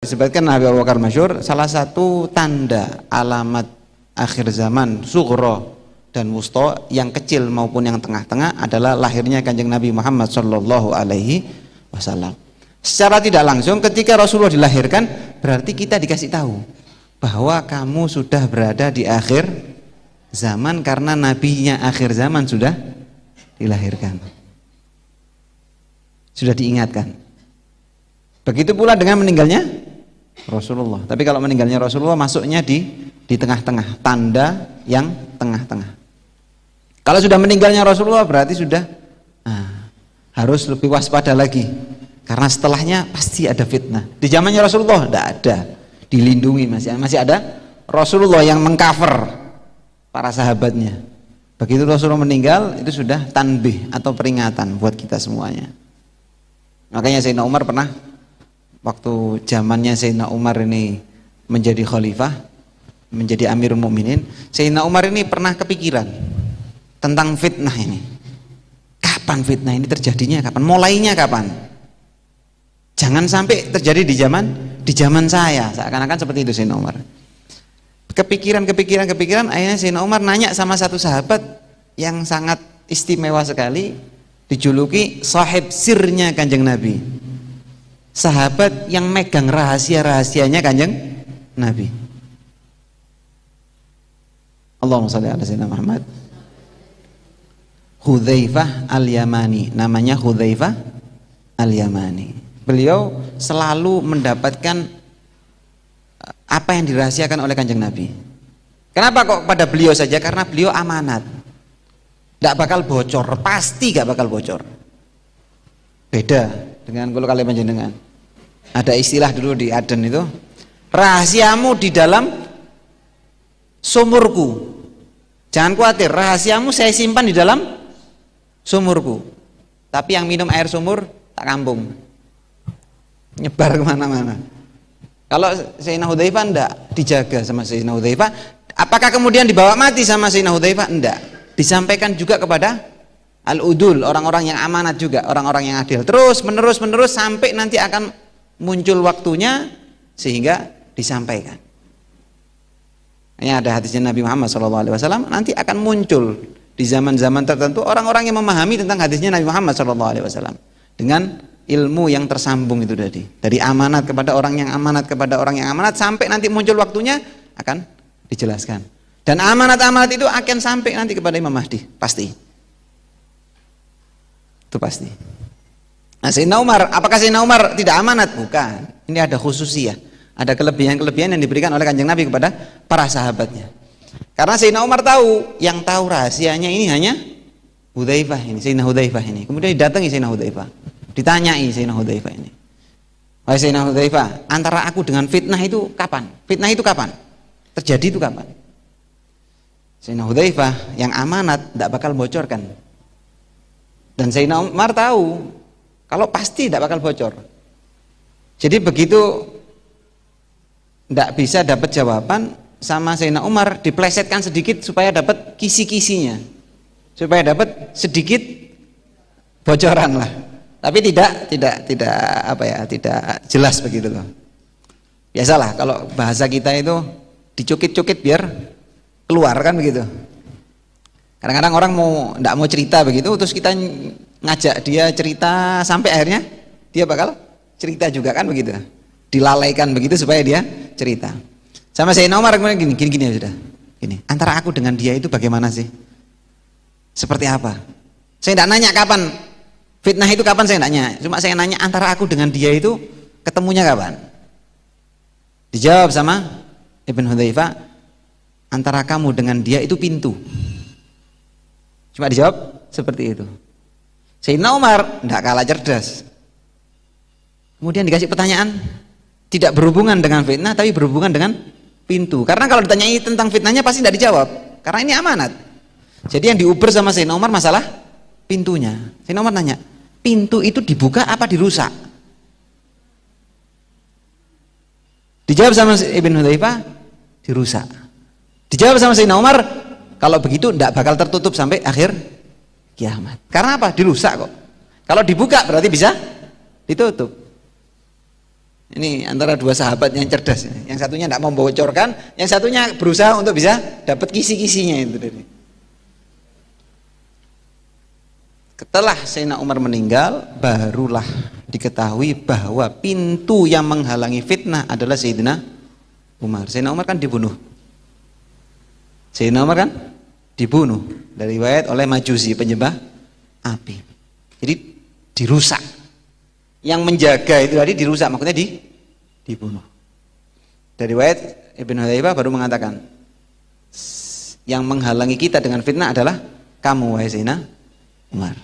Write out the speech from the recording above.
disebutkan Nabi Abu Bakar masyhur, salah satu tanda alamat akhir zaman sughra dan wusta, yang kecil maupun yang tengah-tengah, adalah lahirnya Kanjeng Nabi Muhammad sallallahu alaihi wasallam. Secara tidak langsung ketika Rasulullah dilahirkan, berarti kita dikasih tahu bahwa kamu sudah berada di akhir zaman karena nabinya akhir zaman sudah dilahirkan. Sudah diingatkan. Begitu pula dengan meninggalnya Rasulullah. Tapi kalau meninggalnya Rasulullah masuknya di tengah-tengah, tanda yang tengah-tengah. Kalau sudah meninggalnya Rasulullah berarti sudah harus lebih waspada lagi. Karena setelahnya pasti ada fitnah. Di zamannya Rasulullah tidak ada, dilindungi, masih ada Rasulullah yang mengcover para sahabatnya. Begitu Rasulullah meninggal, itu sudah tanbih atau peringatan buat kita semuanya. Makanya Sayyidina Umar pernah, waktu zamannya Sayyidina Umar ini menjadi khalifah, menjadi Amirul Mukminin, Sayyidina Umar ini pernah kepikiran tentang fitnah ini. Kapan fitnah ini terjadinya? Kapan? Mulainya kapan? Jangan sampai terjadi di zaman saya. Seakan-akan seperti itu Sayyidina Umar. Kepikiran, akhirnya Sayyidina Umar nanya sama satu sahabat yang sangat istimewa sekali, dijuluki sahib sirnya Kanjeng Nabi, sahabat yang megang rahasia-rahasianya Kanjeng Nabi. Allahumma shalli ala sayyidina Muhammad. Hudzaifah al-Yamani, namanya Hudzaifah al-Yamani. Beliau selalu mendapatkan apa yang dirahasiakan oleh Kanjeng Nabi. Kenapa kok pada beliau saja? Karena beliau amanat, tidak bakal bocor, pasti gak bakal bocor. Beda dengan kalau kalian panjenengan. Ada istilah dulu di Aden itu, rahasiamu di dalam sumurku. Jangan khawatir, rahasiamu saya simpan di dalam sumurku. Tapi yang minum air sumur tak kampung, nyebar kemana-mana. Kalau Sayyidina Hudzaifah enggak dijaga sama Sayyidina Hudzaifah. Apakah kemudian dibawa mati sama Sayyidina Hudzaifah? Enggak. Disampaikan juga kepada al-udul, orang-orang yang amanat juga, orang-orang yang adil. Terus menerus sampai nanti akan muncul waktunya sehingga disampaikan. Ini ada hadisnya Nabi Muhammad SAW, nanti akan muncul di zaman-zaman tertentu orang-orang yang memahami tentang hadisnya Nabi Muhammad SAW dengan ilmu yang tersambung itu tadi, dari amanat kepada orang yang amanat kepada orang yang amanat, sampai nanti muncul waktunya akan dijelaskan. Dan amanat-amanat itu akan sampai nanti kepada Imam Mahdi, pasti. Itu pasti. Nah, Sayyidina Umar, apakah Sayyidina Umar tidak amanat? Bukan. Ini ada khususiyah, ada kelebihan-kelebihan yang diberikan oleh Kanjeng Nabi kepada para sahabatnya. Karena Sayyidina Umar tahu, yang tahu rahasianya ini hanya Hudzaifah ini, Sayyidina Hudzaifah ini. Kemudian didatangi Sayyidina Hudzaifah, ditanyai Sayyidina Hudzaifah ini. Wahai Sayyidina Hudzaifah, antara aku dengan fitnah itu kapan? Fitnah itu kapan? Terjadi itu kapan? Sayyidina Hudzaifah yang amanat tidak bakal bocorkan. Dan Sayyidina Umar tahu kalau pasti tidak bakal bocor. Jadi begitu tidak bisa dapat jawaban sama Sayyidina Umar, diplesetkan sedikit supaya dapat kisi-kisinya, supaya dapat sedikit bocoran lah. Tapi tidak jelas begitu loh. Biasalah kalau bahasa kita itu dicukit-cukit biar keluar kan begitu. Kadang-kadang orang tidak mau cerita begitu, terus kita ngajak dia cerita sampai akhirnya dia bakal cerita juga kan begitu. Dilalaikan begitu supaya dia cerita. Sama Sayyidina Umar kemudian gini ya sudah. Gini, antara aku dengan dia itu bagaimana sih? Seperti apa? Saya tidak nanya kapan fitnah itu, kapan saya nanya. Cuma saya nanya antara aku dengan dia itu ketemunya kapan? Dijawab sama Ibn Hudzaifah, antara kamu dengan dia itu pintu. Cuma dijawab seperti itu. Sayyidina Umar tidak kalah cerdas. Kemudian dikasih pertanyaan tidak berhubungan dengan fitnah tapi berhubungan dengan pintu. Karena kalau ditanyai tentang fitnahnya pasti tidak dijawab. Karena ini amanat. Jadi yang diuber sama Sayyidina Umar masalah pintunya. Sayyidina Umar nanya, pintu itu dibuka apa dirusak? Dijawab sama Ibn Hudzaifah, dirusak. Dijawab sama Sayyidina Umar, kalau begitu tidak bakal tertutup sampai akhir kiamat. Karena apa? Dirusak kok. Kalau dibuka berarti bisa ditutup. Ini antara dua sahabat yang cerdas. Yang satunya tidak mau membocorkan, yang satunya berusaha untuk bisa dapat kisi-kisinya itu tadi. Setelah Sayyidina Umar meninggal, barulah diketahui bahwa pintu yang menghalangi fitnah adalah Sayyidina Umar. Sayyidina Umar kan dibunuh. Sayyidina Umar kan dibunuh dari riwayat oleh Majusi, penyembah api. Jadi dirusak. Yang menjaga itu tadi dirusak, maksudnya dibunuh. Dari riwayat Ibnu Hudzaifah baru mengatakan, yang menghalangi kita dengan fitnah adalah kamu, wahai Sayyidina Umar.